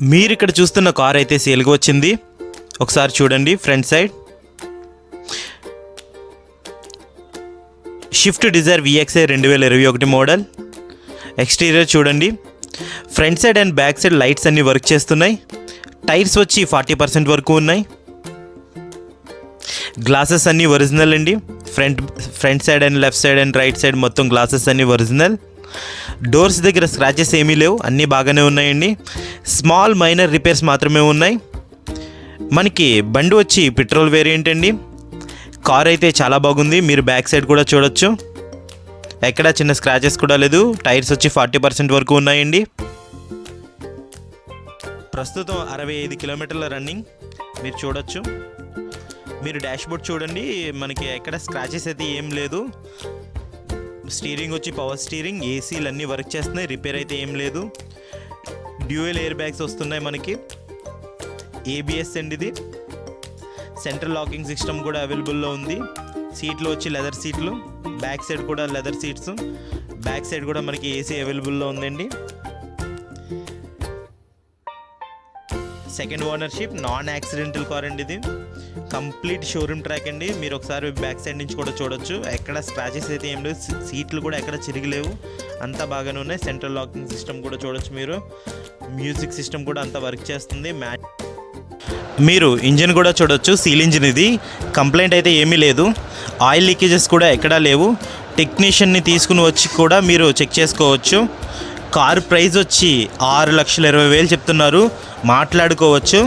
మీరు ఇక్కడ చూస్తున్న కార్ అయితే సేల్గా వచ్చింది. ఒకసారి చూడండి. Front side Swift Dzire VXI 2021 model. Exterior చూడండి. Front side and back side lights అన్నీ వర్క్ చేస్తున్నాయి. టైర్స్ వచ్చి 40% వరకు ఉన్నాయి. గ్లాసెస్ అన్నీ ఒరిజినల్ అండి. Front side and left side and right side మొత్తం గ్లాసెస్ అన్నీ ఒరిజినల్. డోర్స్ దగ్గర స్క్రాచెస్ ఏమీ లేవు, అన్నీ బాగానే ఉన్నాయండి. స్మాల్ మైనర్ రిపేర్స్ మాత్రమే ఉన్నాయి. మనకి బండి వచ్చి పెట్రోల్ వేరియంట్ అండి. కార్ అయితే చాలా బాగుంది. మీరు బ్యాక్ సైడ్ కూడా చూడొచ్చు, ఎక్కడా చిన్న స్క్రాచెస్ కూడా లేదు. టైర్స్ వచ్చి 40% వరకు ఉన్నాయండి. ప్రస్తుతం 65 కిలోమీటర్ల రన్నింగ్ మీరు చూడొచ్చు. మీరు డాష్బోర్డ్ చూడండి, మనకి ఎక్కడ స్క్రాచెస్ అయితే ఏం లేదు. స్టీరింగ్ వచ్చి పవర్ స్టీరింగ్, ఏసీలు అన్నీ వర్క్ చేస్తున్నాయి, రిపేర్ అయితే ఏం లేదు. డ్యూయల్ ఎయిర్ బ్యాగ్స్ వస్తున్నాయి మనకి. ABS అండి ఇది. సెంట్రల్ లాకింగ్ సిస్టమ్ కూడా అవైలబుల్లో ఉంది. సీట్లు వచ్చి లెదర్ సీట్లు, బ్యాక్ సైడ్ కూడా లెదర్ సీట్స్. బ్యాక్ సైడ్ కూడా మనకి ఏసీ అవైలబుల్లో ఉందండి. Second ownership, non accidental car అండి ఇది. కంప్లీట్ షోరూమ్ ట్రాక్ అండి. మీరు ఒకసారి బ్యాక్ సైడ్ నుంచి కూడా చూడొచ్చు, ఎక్కడ స్క్రాచెస్ అయితే ఏం లేవు. సీట్లు కూడా ఎక్కడ చిరిగిలేవు, అంతా బాగానే ఉన్నాయి. సెంట్రల్ లాకింగ్ సిస్టమ్ కూడా చూడొచ్చు మీరు. మ్యూజిక్ సిస్టమ్ కూడా అంతా వర్క్ చేస్తుంది. మీరు ఇంజిన్ కూడా చూడొచ్చు, సీల్ ఇంజిన్ ఇది. కంప్లైంట్ అయితే ఏమీ లేదు. ఆయిల్ లీకేజెస్ కూడా ఎక్కడా లేవు. టెక్నీషియన్ని తీసుకుని వచ్చి కూడా మీరు చెక్ చేసుకోవచ్చు. కారు ప్రైస్ వచ్చి 6,20,000 చెప్తున్నారు, మాట్లాడుకోవచ్చు.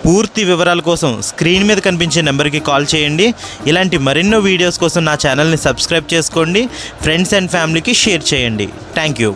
పూర్తి వివరాల కోసం స్క్రీన్ మీద కనిపించే నెంబర్కి కాల్ చేయండి. ఇలాంటి మరెన్నో వీడియోస్ కోసం నా ఛానల్ని సబ్స్క్రైబ్ చేసుకోండి. ఫ్రెండ్స్ అండ్ ఫ్యామిలీకి షేర్ చేయండి. Thank you.